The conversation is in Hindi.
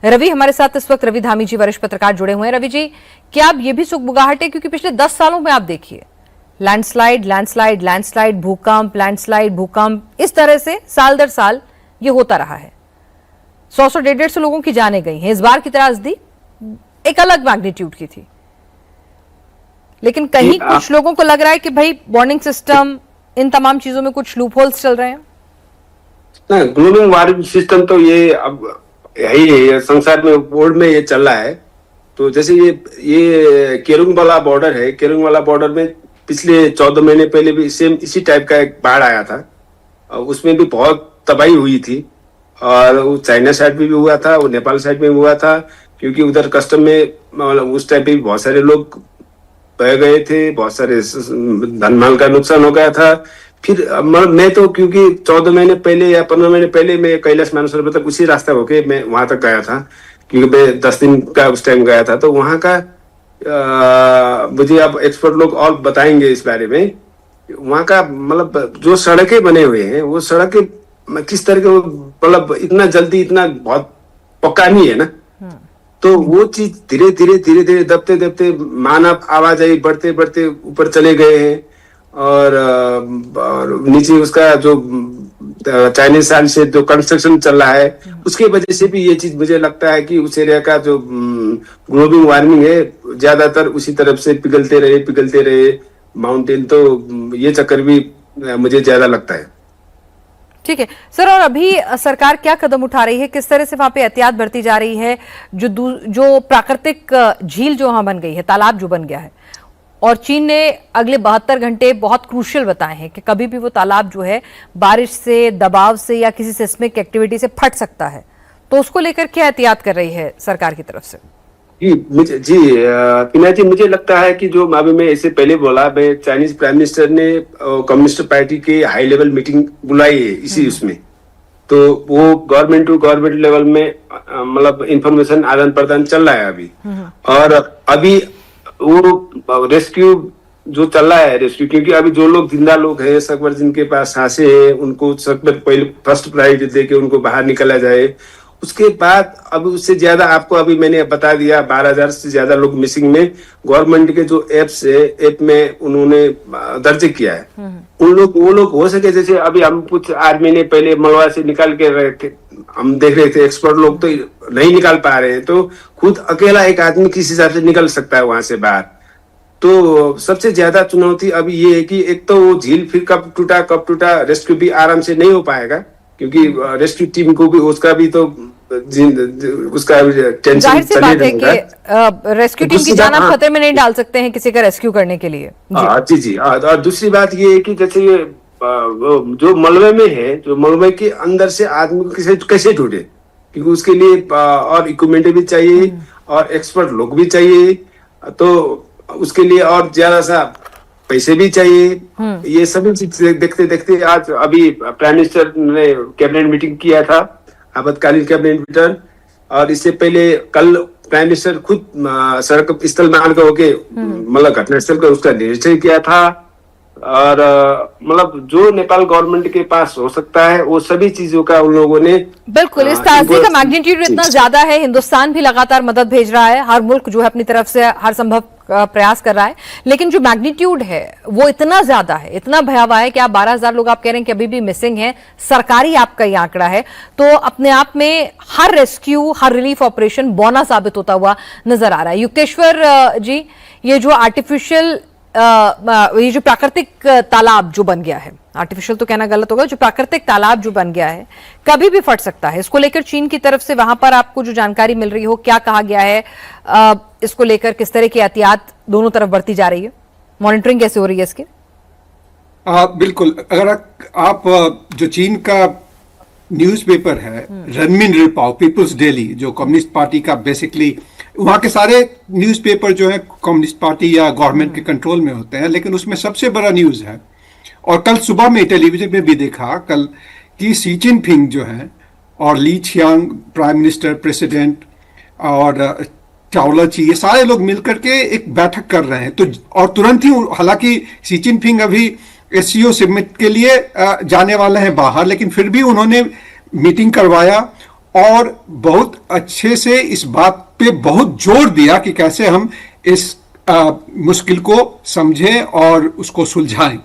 रवि हमारे साथ इस वक्त रवि धामी जी वरिष्ठ पत्रकार जुड़े हुए हैं। रवि जी, क्या अब ये भी सुगबुगाहट है, क्योंकि पिछले 10 सालों में आप देखिए लैंडस्लाइड लैंडस्लाइड लैंडस्लाइड, भूकंप लैंडस्लाइड भूकंप, इस तरह से साल दर साल ये होता रहा है। 100 150 लोगों की जाने गई हैं। इस बार की त्रासदी एक अलग मैग्नीट्यूड की थी, लेकिन कहीं कुछ लोगों को लग रहा है कि भाई वार्निंग सिस्टम, इन तमाम चीजों में कुछ लूप होल्स चल रहे हैं। ग्लोबल वार्निंग सिस्टम तो ये अब यही है, संसार में वर्ल्ड में ये चल रहा है। तो जैसे ये केरुंग वाला बॉर्डर है, केरुंग वाला बॉर्डर में पिछले 14 महीने पहले भी सेम इसी टाइप का एक बाढ़ आया था, उसमें भी बहुत तबाही हुई थी। और वो चाइना साइड में भी हुआ था, वो नेपाल साइड में भी हुआ था, क्योंकि उधर कस्टम में उस टाइम पे बहुत सारे लोग बह गए थे, बहुत सारे धन माल का नुकसान हो गया था। फिर मैं तो क्योंकि 14 महीने पहले या 15 महीने पहले मैं कैलाश मानसरोवर तक उसी रास्ता होके मैं वहां तक गया था, क्योंकि मैं 10 दिन का उस टाइम गया था। तो वहां का मुझे अब एक्सपर्ट लोग और बताएंगे इस बारे में। वहां का मतलब जो सड़कें बने हुए हैं, वो सड़कें किस तरह के, मतलब इतना जल्दी, इतना बहुत पक्का नहीं है ना। तो वो चीज धीरे धीरे दबते दबते मानव आवाजाही बढ़ते बढ़ते ऊपर चले गए हैं। और नीचे उसका जो चाइनीज साइड से जो कंस्ट्रक्शन चल रहा है, उसके वजह से भी ये चीज मुझे लगता है कि उस एरिया का जो ग्लोबल वार्मिंग है ज्यादातर उसी तरफ से पिघलते रहे माउंटेन। तो ये चक्कर भी मुझे ज्यादा लगता है। ठीक है सर, और अभी सरकार क्या कदम उठा रही है, किस तरह से वहां पे एहतियात बरती जा रही है? जो प्राकृतिक झील जो वहां बन गई है, तालाब जो बन गया है, और चीन ने अगले 72 घंटे बहुत क्रूशियल बताए हैं कि कभी भी वो तालाब जो है बारिश से, दबाव से या किसी सिस्मिक एक्टिविटी से फट सकता है, तो उसको लेकर क्या एहतियात कर रही है सरकार की तरफ से? जी पिना जी, मुझे लगता है कि जो अभी मैं इससे पहले बोला, मैं चाइनीज प्राइम मिनिस्टर ने कम्युनिस्ट पार्टी की हाई लेवल मीटिंग बुलाई है इसी उसमें। तो वो गवर्नमेंट टू गवर्नमेंट लेवल में मतलब इंफॉर्मेशन आदान प्रदान चल रहा है अभी। और अभी वो रेस्क्यू जो चल रहा है, रेस्क्यू, क्योंकि अभी जो लोग जिंदा लोग हैं, सकबर जिनके पास सांसें हैं, उनको सकबर पहले फर्स्ट प्रायोरिटी देके उनको बाहर निकाला जाए। उसके बाद अब उससे ज्यादा आपको अभी मैंने बता दिया, 12,000 से ज्यादा लोग मिसिंग में गवर्नमेंट के जो एप्स है, ऐप में उन्होंने दर्ज किया है। वो लोग हो सके, जैसे अभी हम कुछ 8 महीने पहले मलबा से निकाल के रहे थे, हम देख रहे थे, एक्सपर्ट लोग तो नहीं निकाल पा रहे हैं। तो खुद अकेला एक आदमी किस हिसाब से निकल सकता है वहां से बाहर? तो सबसे ज्यादा चुनौती अभी ये है कि एक तो वो झील फिर कब टूटा, रेस्क्यू भी आराम से नहीं हो पाएगा, क्योंकि रेस्क्यू टीम को भी उसका भी तो उसका टेंशन। जाहिर सी बात है कि रेस्क्यू टीम की जान आप खतरे में नहीं डाल सकते हैं किसी का रेस्क्यू करने के लिए। जी। और दूसरी बात ये है कि जैसे ये जो मलबे में है, जो मलबे के अंदर से आदमी को कैसे ढूंढे, क्योंकि उसके लिए और इक्विपमेंट भी चाहिए और एक्सपर्ट लोग भी चाहिए, तो उसके लिए और ज्यादा सा पैसे भी चाहिए। ये सभी चीज देखते देखते आज अभी प्राइम मिनिस्टर ने कैबिनेट मीटिंग किया था, आपातकालीन कैबिनेट मीटिंग। और इससे पहले कल प्राइम मिनिस्टर खुद सड़क स्थल में आकर होके मतलब घटनास्थल का उसका निरीक्षण किया था। और मतलब जो नेपाल गवर्नमेंट के पास हो सकता है वो सभी चीजों का उन लोगों ने बिल्कुल, इस त्रासदी का मैग्नीट्यूड इतना ज्यादा है, हिंदुस्तान भी लगातार मदद भेज रहा है, हर मुल्क जो है अपनी तरफ से हर संभव प्रयास कर रहा है, लेकिन जो मैग्नीट्यूड है वो इतना ज्यादा है, इतना भयावह है कि आप 12,000 लोग आप कह रहे हैं कि अभी भी मिसिंग हैं, सरकारी आपका ये आंकड़ा है, तो अपने आप में हर रेस्क्यू, हर रिलीफ ऑपरेशन बौना साबित होता हुआ नजर आ रहा है। युक्तेश्वर जी, ये जो आर्टिफिशियल ये जो प्राकृतिक तालाब जो बन गया है, आर्टिफिशियल तो कहना गलत होगा, जो प्राकृतिक तालाब जो बन गया है कभी भी फट सकता है, इसको लेकर चीन की तरफ से वहां पर आपको जो जानकारी मिल रही हो, क्या कहा गया है, इसको लेकर किस तरह की एहतियात दोनों तरफ बरती जा रही है, मॉनिटरिंग कैसे हो रही है इसकी? बिल्कुल, अगर आप जो चीन का न्यूज़पेपर है रनमिन रिपाओ, पीपुल्स डेली, जो कम्युनिस्ट पार्टी का बेसिकली, वहां के सारे न्यूज़पेपर जो है कम्युनिस्ट पार्टी या गवर्नमेंट के कंट्रोल में होते हैं, लेकिन उसमें सबसे बड़ा न्यूज़ है, और कल सुबह में टेलीविजन में भी देखा कल, कि शी जिनपिंग जो है और ली छियांग प्राइम मिनिस्टर, प्रेसिडेंट और चावला जी, ये सारे लोग मिलकर के एक बैठक कर रहे हैं। तो और तुरंत ही, हालांकि शी जिनपिंग अभी SCO समिट के लिए जाने वाले हैं बाहर, लेकिन फिर भी उन्होंने मीटिंग करवाया और बहुत अच्छे से इस बात पे बहुत जोर दिया कि कैसे हम इस मुश्किल को समझें और उसको सुलझाएं।